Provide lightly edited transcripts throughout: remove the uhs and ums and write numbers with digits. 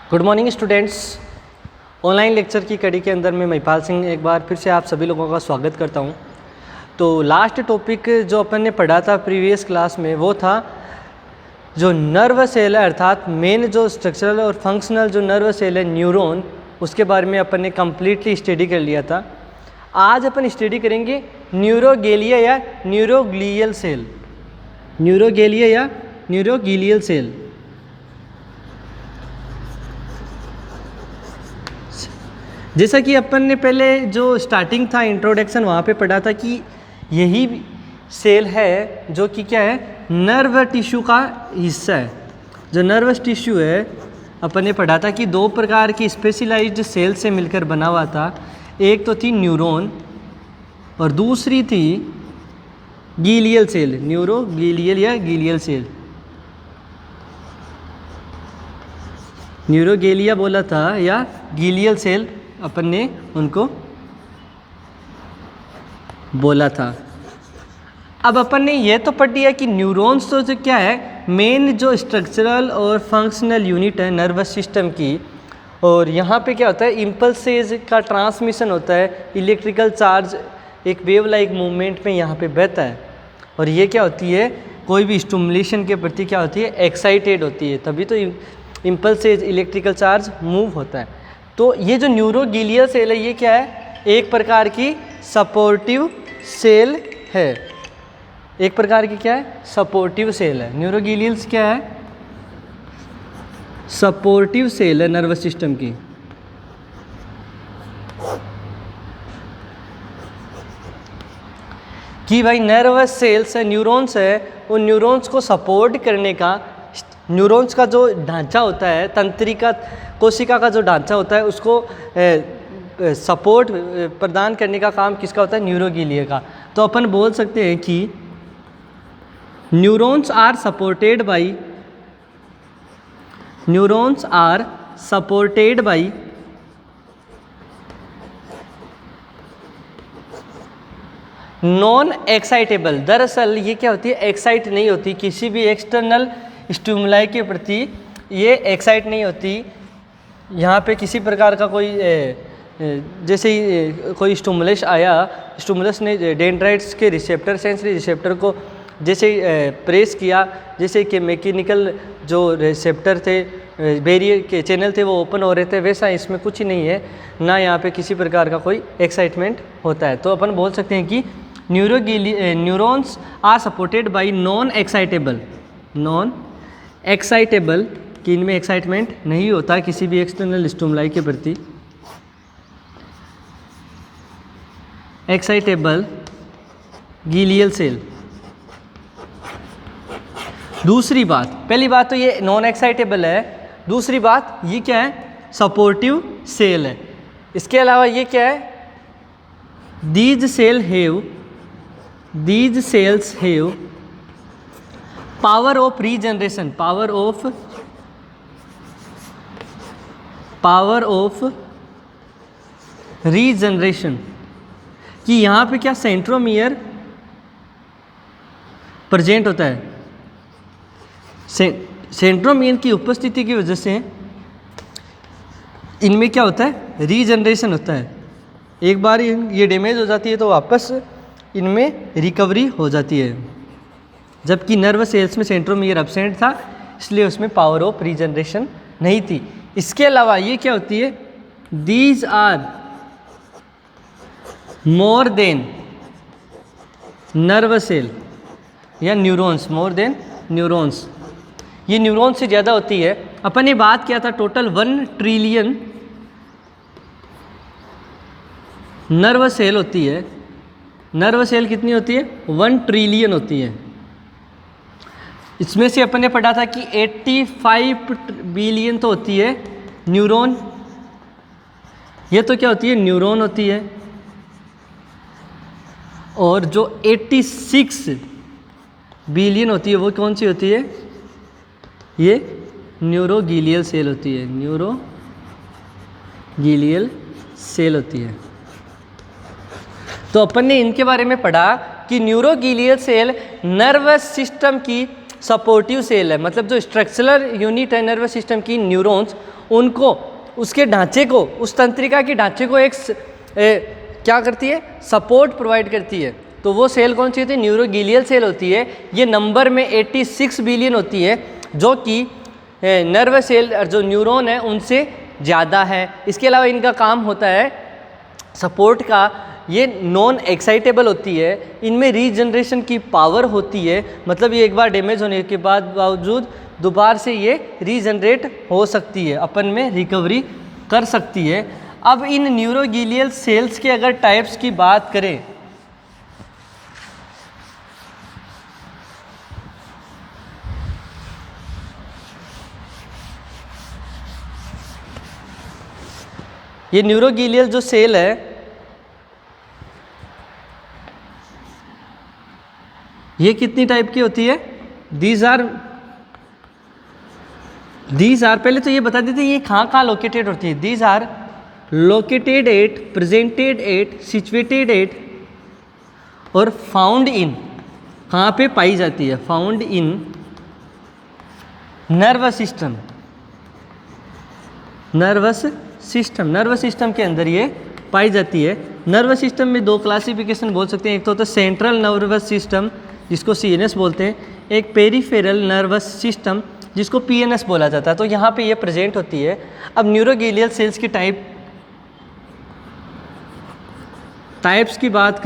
Good morning students. Online lecture की कड़ी के अंदर मैं महिपाल सिंह एक बार फिर से आप सभी लोगों का स्वागत करता हूं। तो लास्ट टॉपिक जो अपन ने पढ़ा था प्रीवियस क्लास में वो था जो नर्व सेल है, अर्थात मेन जो स्ट्रक्चरल और फंक्शनल जो नर्व सेल है न्यूरॉन, उसके बारे में अपन ने कम्प्लीटली स्टडी कर लिया था। आज अपन स्टडी करेंगे न्यूरोगेलिया या न्यूरोग्लियल सेल। न्यूरोगेलिया या न्यूरोग्लियल सेल। जैसा कि अपन ने पहले जो स्टार्टिंग था इंट्रोडक्शन वहाँ पे पढ़ा था कि यही सेल है जो कि क्या है, नर्व टिश्यू का हिस्सा है। जो नर्वस टिश्यू है अपन ने पढ़ा था कि दो प्रकार की स्पेशलाइज्ड सेल से मिलकर बना हुआ था। एक तो थी न्यूरॉन और दूसरी थी गीलियल सेल, न्यूरोगीलियल या गीलियल सेल। न्यूरोगेलिया बोला था या गीलियल सेल अपन ने उनको बोला था। अब अपन ने ये तो पढ़ लिया कि न्यूरॉन्स तो जो क्या है, मेन जो स्ट्रक्चरल और फंक्शनल यूनिट है नर्वस सिस्टम की, और यहाँ पे क्या होता है, इम्पल्सेस का ट्रांसमिशन होता है। इलेक्ट्रिकल चार्ज एक वेव लाइक मूवमेंट में यहाँ पे बहता है और ये क्या होती है, कोई भी स्टिमुलेशन के प्रति क्या होती है, एक्साइटेड होती है, तभी तो इम्पल्सेस इलेक्ट्रिकल चार्ज मूव होता है। तो ये जो न्यूरोगीलियल सेल है ये क्या है, एक प्रकार की सपोर्टिव सेल है। एक प्रकार की क्या है, सपोर्टिव सेल है। न्यूरोगीलियल्स क्या है, सपोर्टिव सेल है नर्वस सिस्टम की। कि भाई नर्वस सेल्स है, न्यूरॉन्स है, उन न्यूरॉन्स को सपोर्ट करने का, न्यूरॉन्स का जो ढांचा होता है, तंत्रिका कोशिका का जो ढांचा होता है, उसको सपोर्ट प्रदान करने का काम किसका होता है, न्यूरोगीलिया का। तो अपन बोल सकते हैं कि neurons are supported by non excitable. दरअसल ये क्या होती है, एक्साइट नहीं होती किसी भी एक्सटर्नल स्टिमुलाई के प्रति, ये एक्साइट नहीं होती। यहाँ पे किसी प्रकार का कोई जैसे ही कोई स्टिमुलस आया, स्टिमुलस ने डेंड्राइट्स के रिसेप्टर, सेंसरी रिसेप्टर को जैसे प्रेस किया, जैसे कि मैकेनिकल जो रिसेप्टर थे, बैरियर के चैनल थे वो ओपन हो रहे थे, वैसा इसमें कुछ ही नहीं है, ना यहाँ पे किसी प्रकार का कोई एक्साइटमेंट होता है। तो अपन बोल सकते हैं कि neurons are supported by non excitable, कि इनमें एक्साइटमेंट नहीं होता किसी भी एक्सटर्नल स्टिमुलाई के प्रति। Excitable glial cell. दूसरी बात, पहली बात तो ये नॉन एक्साइटेबल है, दूसरी बात ये क्या है, सपोर्टिव सेल है। इसके अलावा ये क्या है, these cells have power of regeneration, power of regeneration, कि यहाँ पे क्या सेंट्रोमियर प्रेजेंट होता है। सेंट्रोमियर की उपस्थिति की वजह से इनमें क्या होता है, रीजनरेशन होता है। एक बार ये डैमेज हो जाती है तो वापस इनमें रिकवरी हो जाती है, जबकि नर्व सेल्स में सेंट्रोमियर एब्सेंट था, इसलिए उसमें पावर ऑफ रीजनरेशन नहीं थी। इसके अलावा ये क्या होती है, these are more than nerve cell या न्यूरॉन्स, मोर देन न्यूरॉन्स, ये न्यूरॉन्स से ज़्यादा होती है। अपन ने बात किया था टोटल 1 ट्रिलियन नर्व सेल होती है। नर्व सेल कितनी होती है, 1 ट्रिलियन होती है। इसमें से अपन ने पढ़ा था कि 85 बिलियन तो होती है न्यूरॉन, ये तो क्या होती है, न्यूरॉन होती है। और जो 86 बिलियन होती है वो कौन सी होती है, ये न्यूरोगीलियल सेल होती है, न्यूरोगीलियल सेल होती है। तो अपन ने इनके बारे में पढ़ा कि न्यूरोगीलियल सेल नर्वस सिस्टम की सपोर्टिव सेल है, मतलब जो स्ट्रक्चरल यूनिट है नर्वस सिस्टम की, न्यूरॉन्स, उनको उसके ढांचे को, उस तंत्रिका के ढांचे को एक क्या करती है, सपोर्ट प्रोवाइड करती है। तो वो सेल कौन सी होती है, न्यूरोगीलियल सेल होती है। ये नंबर में 86 बिलियन होती है, जो कि नर्वस सेल जो न्यूरॉन है उनसे ज़्यादा है। इसके अलावा इनका काम होता है सपोर्ट का, ये नॉन एक्साइटेबल होती है, इनमें रीजनरेशन की पावर होती है, मतलब ये एक बार डैमेज होने के बाद बावजूद दोबारा से ये रीजनरेट हो सकती है, अपन में रिकवरी कर सकती है। अब इन न्यूरोगीलियल सेल्स के अगर टाइप्स की बात करें, ये न्यूरोगीलियल जो सेल है ये कितनी टाइप की होती है, दीज आर पहले तो ये बता देते हैं ये कहाँ लोकेटेड होती है। These are located at, presented at, situated at और फाउंड इन, कहाँ पे पाई जाती है, found in nervous system. Nervous system के अंदर ये पाई जाती है। नर्वस सिस्टम में दो क्लासिफिकेशन बोल सकते हैं, एक तो होता है सेंट्रल नर्वस सिस्टम जिसको सीएनएस बोलते हैं, एक पेरिफेरल नर्वस सिस्टम जिसको पीएनएस बोला जाता है। तो यहाँ पे ये प्रेजेंट होती है। अब न्यूरोगीलियल सेल्स की टाइप्स की बात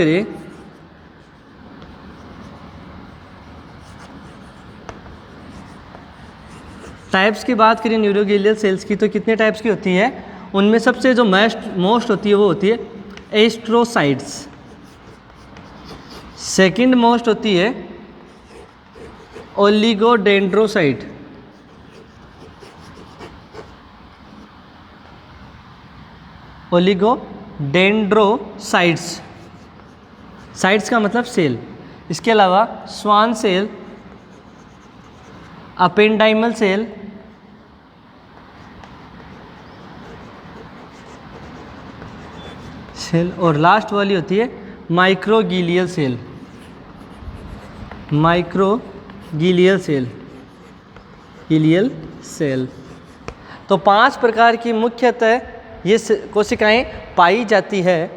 करें, न्यूरोगीलियल सेल्स की, तो कितने टाइप्स की होती है, उनमें सबसे जो मोस्ट होती है वो होती है एस्ट्रोसाइट्स, सेकंड मोस्ट होती है ओलिगोडेंड्रोसाइट, ओलिगोडेंड्रोसाइट्स, साइट्स का मतलब सेल। इसके अलावा स्वान सेल, अपेंडाइमल सेल, और लास्ट वाली होती है माइक्रोगीलियल सेल। तो 5 प्रकार की मुख्यतः ये कोशिकाएं पाई जाती है।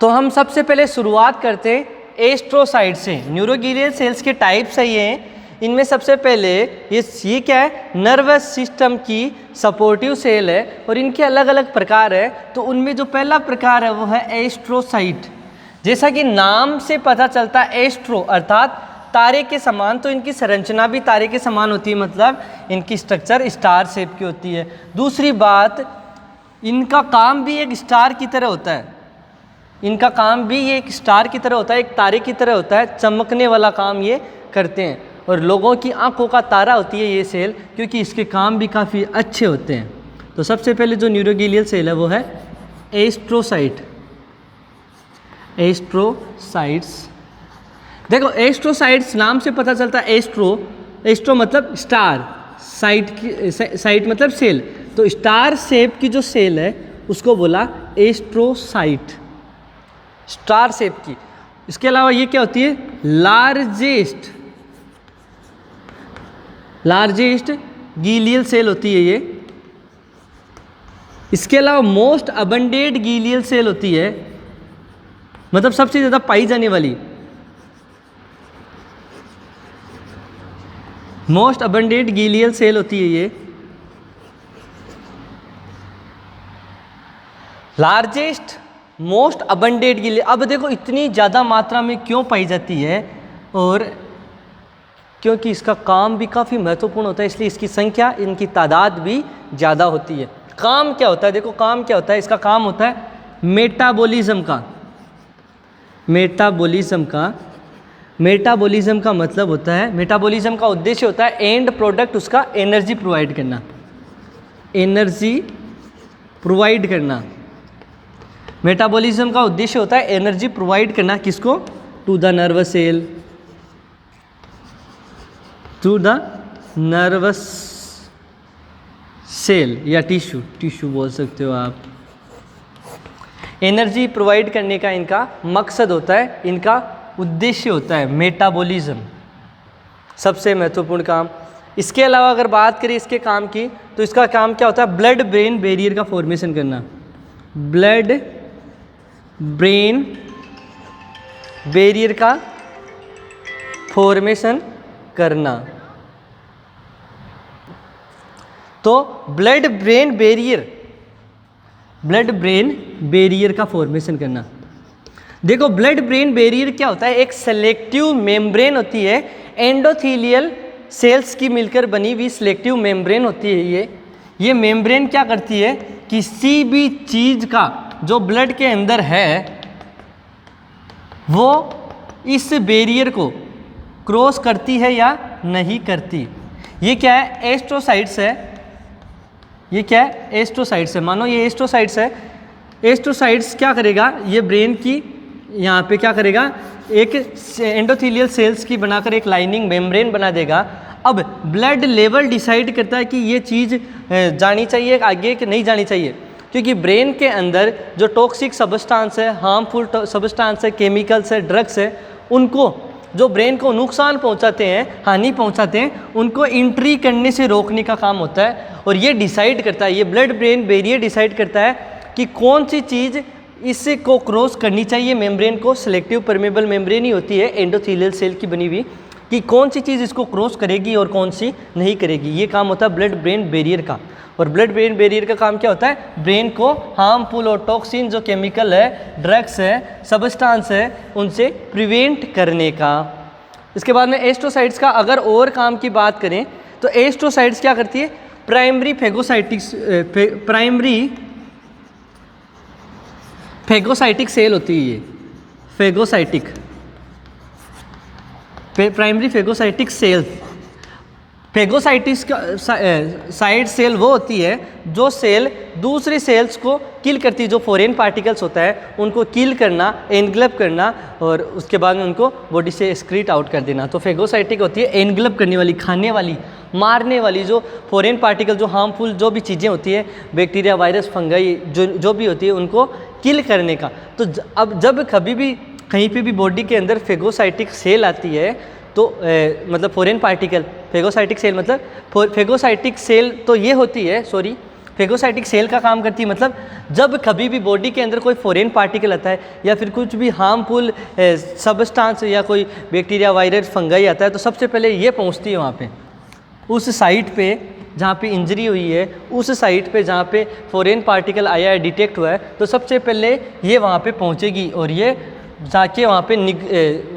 तो हम सबसे पहले शुरुआत करते हैं एस्ट्रोसाइट से। न्यूरोगीलियल सेल्स के टाइप्स है ये, इनमें सबसे पहले ये क्या है, नर्वस सिस्टम की सपोर्टिव सेल है और इनके अलग अलग प्रकार है। तो उनमें जो पहला प्रकार है वो है एस्ट्रोसाइट। जैसा कि नाम से पता चलता है एस्ट्रो अर्थात तारे के समान, तो इनकी संरचना भी तारे के समान होती है, मतलब इनकी स्ट्रक्चर स्टार शेप की होती है। दूसरी बात, इनका काम भी एक स्टार की तरह होता है, एक तारे की तरह होता है, चमकने वाला काम ये करते हैं। और लोगों की आंखों का तारा होती है ये सेल, क्योंकि इसके काम भी काफ़ी अच्छे होते हैं। तो सबसे पहले जो न्यूरोगीलियल सेल है वो है एस्ट्रोसाइट्स। देखो एस्ट्रोसाइट्स नाम से पता चलता है एस्ट्रो मतलब स्टार, साइट मतलब सेल, तो स्टार शेप की जो सेल है उसको बोला एस्ट्रोसाइट, स्टार शेप की। इसके अलावा ये क्या होती है, लार्जेस्ट गीलियल सेल होती है ये। इसके अलावा मोस्ट अबंडेंट गीलियल सेल होती है, मतलब सबसे ज़्यादा पाई जाने वाली, मोस्ट अबंडेंट गीलियल सेल होती है ये। लार्जेस्ट मोस्ट अबंडेंट गीलियल, अब देखो इतनी ज़्यादा मात्रा में क्यों पाई जाती है, और क्योंकि इसका काम भी काफ़ी महत्वपूर्ण होता है, इसलिए इसकी संख्या, इनकी तादाद भी ज़्यादा होती है। काम क्या होता है, देखो काम क्या होता है, इसका काम होता है मेटाबॉलिज्म का मतलब होता है, मेटाबॉलिज्म का उद्देश्य होता है एंड प्रोडक्ट उसका एनर्जी प्रोवाइड करना। मेटाबॉलिज्म का उद्देश्य होता है एनर्जी प्रोवाइड करना, किसको, टू द नर्वस सेल या टिश्यू बोल सकते हो आप। एनर्जी प्रोवाइड करने का इनका मकसद होता है, इनका उद्देश्य होता है मेटाबॉलिज्म, सबसे महत्वपूर्ण काम। इसके अलावा अगर बात करें इसके काम की, तो इसका काम क्या होता है? ब्लड ब्रेन बैरियर का फॉर्मेशन करना, ब्लड ब्रेन बैरियर का फॉर्मेशन करना। तो ब्लड ब्रेन बैरियर का फॉर्मेशन करना। देखो ब्लड ब्रेन बैरियर क्या होता है? एक सेलेक्टिव मेम्ब्रेन होती है, एंडोथेलियल सेल्स की मिलकर बनी हुई सिलेक्टिव मेम्ब्रेन होती है। ये मेम्ब्रेन क्या करती है? किसी भी चीज़ का जो ब्लड के अंदर है वो इस बैरियर को क्रॉस करती है या नहीं करती। ये क्या है? एस्ट्रोसाइट्स है। ये क्या है? एस्ट्रोसाइट्स है। मानो ये एस्ट्रोसाइट्स है। एस्ट्रोसाइट्स क्या करेगा? ये ब्रेन की यहाँ पे क्या करेगा? एक एंडोथेलियल सेल्स की बनाकर एक लाइनिंग मेम्ब्रेन बना देगा। अब ब्लड लेवल डिसाइड करता है कि ये चीज़ जानी चाहिए आगे कि नहीं जानी चाहिए, क्योंकि ब्रेन के अंदर जो टॉक्सिक सब्सटेंस है, हार्मफुल सब्सटेंस है, केमिकल्स है, ड्रग्स है, उनको जो ब्रेन को नुकसान पहुंचाते हैं, हानि पहुंचाते हैं, उनको एंट्री करने से रोकने का काम होता है। और ये डिसाइड करता है, ये ब्लड ब्रेन बैरियर डिसाइड करता है कि कौन सी चीज़ इससे को क्रॉस करनी चाहिए मेम्ब्रेन को। सिलेक्टिव परमेबल मेम्ब्रेन ही होती है एंडोथेलियल सेल की बनी हुई, कि कौन सी चीज़ इसको क्रॉस करेगी और कौन सी नहीं करेगी। ये काम होता है ब्लड ब्रेन बैरियर का। और ब्लड ब्रेन बैरियर का काम क्या होता है? ब्रेन को हार्मफुल और टॉक्सिन जो केमिकल है, ड्रग्स है, सब्सटेंस है, उनसे प्रिवेंट करने का। इसके बाद में एस्ट्रोसाइट्स का अगर और काम की बात करें तो एस्ट्रोसाइट्स क्या करती है? प्राइमरी फेगोसाइटिक सेल होती है। ये प्राइमरी फेगोसाइटिक सेल। फेगोसाइटिस का साइड सेल वो होती है जो सेल दूसरी सेल्स को किल करती है, जो फॉरेन पार्टिकल्स होता है उनको किल करना, एनग्लब करना और उसके बाद में उनको बॉडी से एक्सक्रीट आउट कर देना। तो फेगोसाइटिक होती है एनग्लब करने वाली, खाने वाली, मारने वाली, जो फॉरेन पार्टिकल, जो हार्मफुल जो भी चीज़ें होती है, बैक्टीरिया, वायरस, फंगाई जो भी होती है, उनको किल करने का। तो अब जब कभी भी कहीं पे भी बॉडी के अंदर फेगोसाइटिक सेल आती है तो मतलब फॉरेन पार्टिकल, फेगोसाइटिक सेल मतलब फेगोसाइटिक सेल तो ये होती है, सॉरी, फेगोसाइटिक सेल का काम करती है मतलब जब कभी भी बॉडी के अंदर कोई फॉरेन पार्टिकल आता है या फिर कुछ भी हार्मफुल सब्सटेंस या कोई बैक्टीरिया, वायरस, फंगाई आता है, तो सबसे पहले ये पहुंचती है वहाँ पे, उस साइट पे जहाँ पे इंजरी हुई है, उस साइट पे जहाँ पे फॉरेन पार्टिकल आया है, डिटेक्ट हुआ है, तो सबसे पहले ये वहाँ पे पहुँचेगी और ये जाके वहाँ पे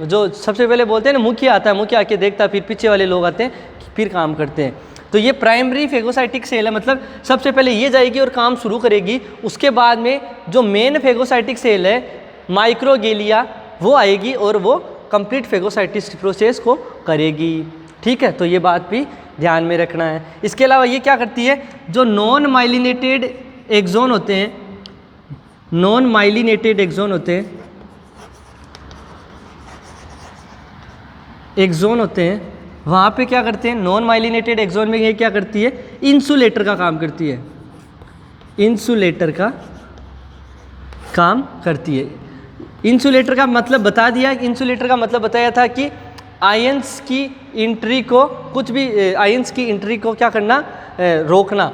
जो सबसे पहले बोलते हैं ना, मुखिया आता है, मुखिया आके देखता है, फिर पीछे वाले लोग आते हैं, फिर काम करते हैं। तो ये प्राइमरी फेगोसाइटिक सेल है, मतलब सबसे पहले ये जाएगी और काम शुरू करेगी। उसके बाद में जो मेन फेगोसाइटिक सेल है माइक्रोगेलिया, वो आएगी और वो कंप्लीट फेगोसाइटिस प्रोसेस को करेगी। ठीक है, तो ये बात भी ध्यान में रखना है। इसके अलावा ये क्या करती है, जो नॉन माइलिनेटेड एक्सोन होते हैं, नॉन माइलिनेटेड एक्सोन होते हैं, एक्सोन होते हैं, वहाँ पे क्या करते हैं, नॉन माइलिनेटेड एक्सोन में ये क्या करती है, इंसुलेटर का काम करती है, इंसुलेटर का काम करती है। इंसुलेटर का मतलब बता दिया, इंसुलेटर का मतलब बताया था कि आयंस की एंट्री को, कुछ भी आयंस की एंट्री को क्या करना, रोकना,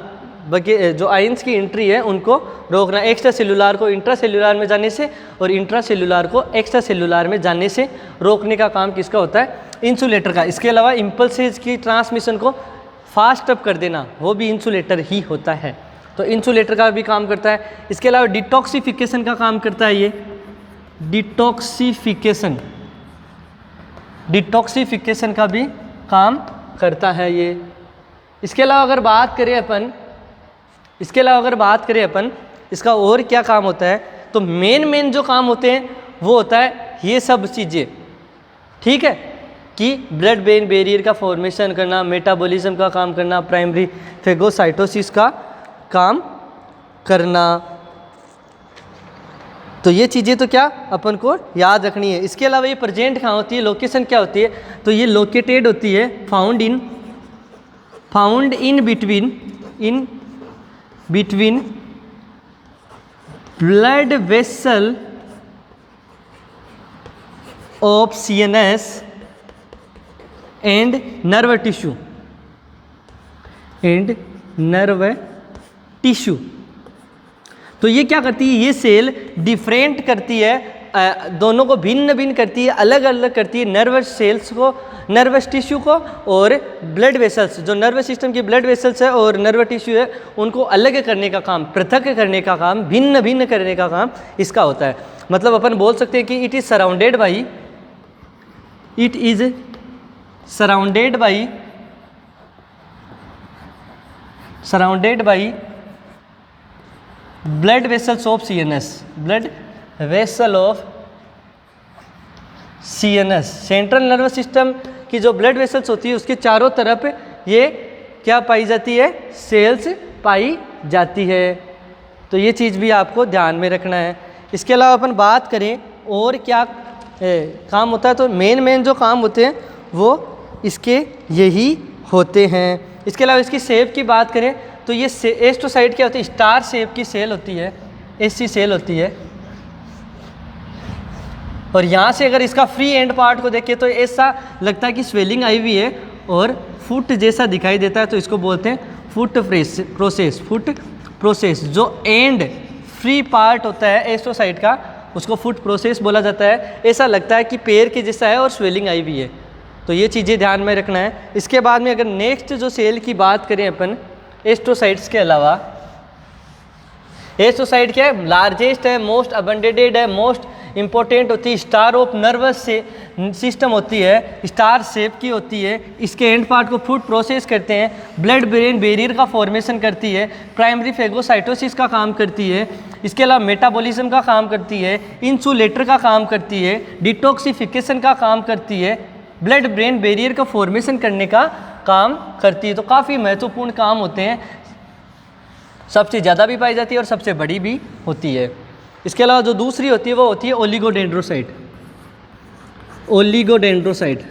जो आयंस की एंट्री है उनको रोकना, एक्स्ट्रा सेलुलर को इंट्रा सेलुलर में जाने से और इंट्रा सेलुलर को एक्स्ट्रा सेलुलर में जाने से रोकने का काम किसका होता है, इंसुलेटर का। इसके अलावा इम्पल्सेस की ट्रांसमिशन को फास्ट अप कर देना, वो भी इंसुलेटर ही होता है, तो इंसुलेटर का भी काम करता है। इसके अलावा डिटॉक्सिफिकेशन का काम करता है, ये डिटॉक्सिफिकेशन का भी काम करता है ये। इसके अलावा अगर बात करें अपन इसका और क्या काम होता है, तो मेन जो काम होते हैं वो होता है ये सब चीज़ें। ठीक है, कि ब्लड ब्रेन बैरियर का फॉर्मेशन करना, मेटाबॉलिज्म का काम करना, प्राइमरी फेगोसाइटोसिस का काम करना, तो ये चीज़ें तो क्या अपन को याद रखनी है। इसके अलावा ये प्रेजेंट कहाँ होती है, लोकेशन क्या होती है, तो ये लोकेटेड होती है found in between blood vessel of CNS and nerve tissue तो ये क्या करती है, ये सेल डिफरेंट करती है, दोनों को भिन्न भिन्न करती है, अलग अलग करती है, नर्वस सेल्स को, नर्वस टिश्यू को और ब्लड वेसल्स, जो नर्वस सिस्टम की ब्लड वेसल्स है और नर्व टिश्यू है उनको अलग करने का काम, पृथक करने का काम, भिन्न भिन्न करने का काम इसका होता है। मतलब अपन बोल सकते हैं कि it is surrounded by blood vessels of CNS, blood vessel of CNS। Central nervous system की जो ब्लड वेसल्स होती है उसके चारों तरफ ये क्या पाई जाती है, सेल्स पाई जाती है। तो ये चीज़ भी आपको ध्यान में रखना है। इसके अलावा अपन बात करें और क्या काम होता है, तो मेन जो काम होते हैं वो इसके यही होते हैं। इसके अलावा इसकी शेप की बात करें तो ये एस्ट्रोसाइट क्या होती है, स्टार शेप की सेल होती है, ऐसी सेल होती है। और यहाँ से अगर इसका फ्री एंड पार्ट को देखें तो ऐसा लगता है कि स्वेलिंग आई हुई है और फुट जैसा दिखाई देता है, तो इसको बोलते हैं फुट प्रोसेस। जो एंड फ्री पार्ट होता है एस्ट्रोसाइट का उसको फुट प्रोसेस बोला जाता है। ऐसा लगता है कि पैर के जैसा है और स्वेलिंग आई हुई है, तो ये चीज़ें ध्यान में रखना है। इसके बाद में अगर नेक्स्ट जो सेल की बात करें अपन एस्ट्रोसाइट्स के अलावा, एस्ट्रोसाइट क्या है, लार्जेस्ट है, मोस्ट अबंडेडेड है, मोस्ट इंपॉर्टेंट होती है, स्टार ऑफ नर्वस से सिस्टम होती है, स्टार शेप की होती है। इसके एंड पार्ट को फूड प्रोसेस करते हैं, ब्लड ब्रेन बैरियर का फॉर्मेशन करती है, प्राइमरी फेगोसाइटोसिस का काम करती है, इसके अलावा मेटाबॉलिज्म का काम करती है, इंसुलेटर का काम करती है, डिटॉक्सिफिकेशन का काम करती है, ब्लड ब्रेन बैरियर का फॉर्मेशन करने का काम करती है। तो काफ़ी महत्वपूर्ण काम होते हैं, सबसे ज़्यादा भी पाई जाती है और सबसे बड़ी भी होती है। इसके अलावा जो दूसरी होती है वो होती है ओलिगोडेंड्रोसाइट। ओलिगोडेंड्रोसाइट्स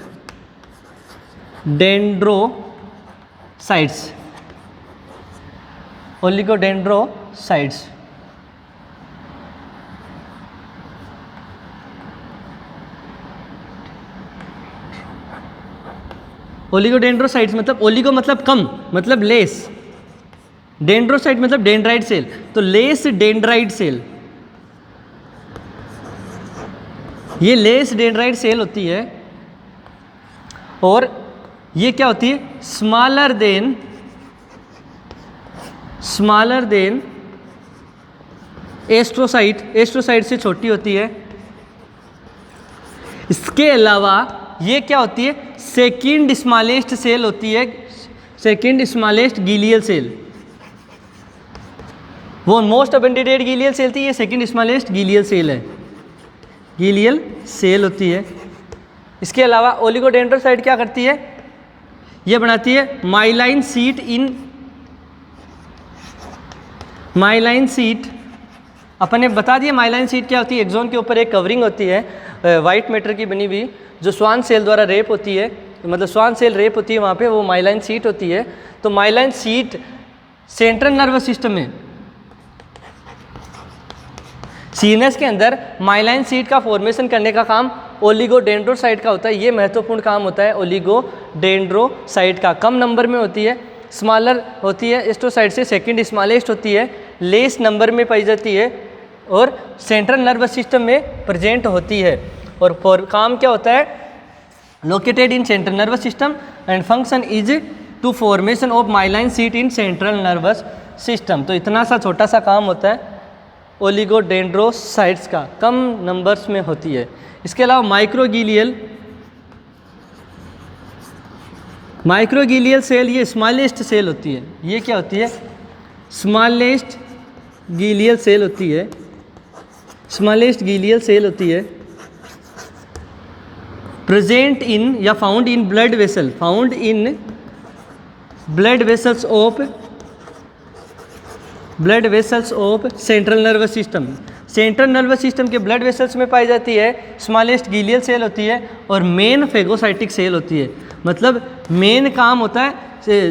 मतलब ओलिगो मतलब कम, मतलब लेस, डेंड्रोसाइट मतलब डेंड्राइट सेल, तो लेस डेंड्राइट सेल, ये लेस डेंड्राइट सेल होती है। और ये क्या होती है, स्मॉलर देन एस्ट्रोसाइट से छोटी होती है। इसके अलावा ये क्या होती है, सेकंड स्मॉलेस्ट सेल होती है, सेकंड स्मॉलेस्ट गीलियल सेल। वो मोस्ट अबंडेडेड गीलियल सेल थी, ये सेकंड स्मॉलेस्ट गीलियल सेल है, गीलियल सेल होती है। इसके अलावा ओलिगोडेंड्रोसाइट क्या करती है, ये बनाती है माइलाइन सीट। अपन ने बता दिया माइलाइन सीट क्या होती है, एक्सोन के ऊपर एक कवरिंग होती है वाइट मैटर की बनी हुई, जो स्वान सेल द्वारा रेप होती है, मतलब स्वान सेल रेप होती है वहाँ पे, वो माइलाइन सीट होती है। तो माइलाइन सीट सेंट्रल नर्वस सिस्टम में, सीएनएस के अंदर माइलाइन सीट का फॉर्मेशन करने का काम ओलिगोडेंड्रोसाइट का होता है। ये महत्वपूर्ण काम होता है ओलिगोडेंड्रोसाइट का। कम नंबर में होती है, स्मॉलर होती है एस्ट्रोसाइट से, सेकंड स्मॉलेस्ट होती है, लेस नंबर में पाई जाती है और सेंट्रल नर्वस सिस्टम में प्रेजेंट होती है। और काम क्या होता है, located in central nervous system and function is to formation of myelin sheath in central nervous system. तो इतना सा छोटा सा काम होता है ओलिगोडेंड्रोसाइट्स का, कम नंबर्स में होती है। इसके अलावा माइक्रोगीलियल सेल, ये स्मॉलेस्ट सेल होती है। ये क्या होती है, स्मॉलेस्ट गीलियल सेल होती है, स्मॉलेस्ट गीलियल सेल होती है, प्रेजेंट इन या found in blood vessel, found in blood vessels of central nervous system. Central nervous system के ब्लड वेसल्स में पाई जाती है, स्मॉलेस्ट गीलियल सेल होती है और मेन फेगोसाइटिक सेल होती है। मतलब मेन काम होता है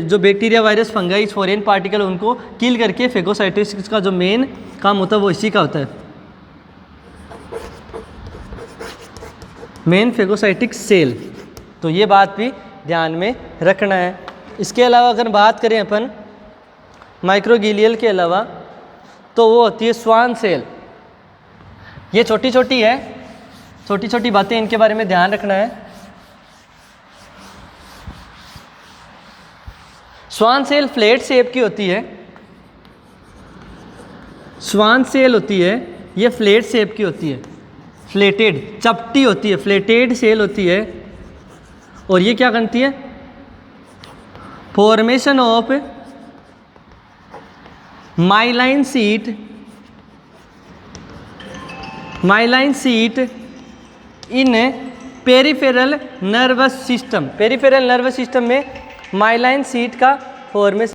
जो bacteria, virus, fungi, foreign particle उनको किल करके फेगोसाइटोसिस का जो मेन काम होता है वो इसी का होता है। Main phagocytic cell. तो ये बात भी ध्यान में रखना है। इसके अलावा अगर बात करें अपन माइक्रोगिलियल के अलावा, तो वो होती है स्वान सेल। ये छोटी छोटी है, छोटी छोटी बातें इनके बारे में ध्यान रखना है। स्वान सेल फ्लैट शेप की होती है, स्वान सेल होती है ये फ्लैट शेप की होती है, फ्लेटेड चपटी होती है, फ्लेटेड सेल होती है। और ये क्या करती है, formation of myelin sheath in peripheral nervous system. Peripheral nervous system में माइलाइन सीट का फॉर्मेशन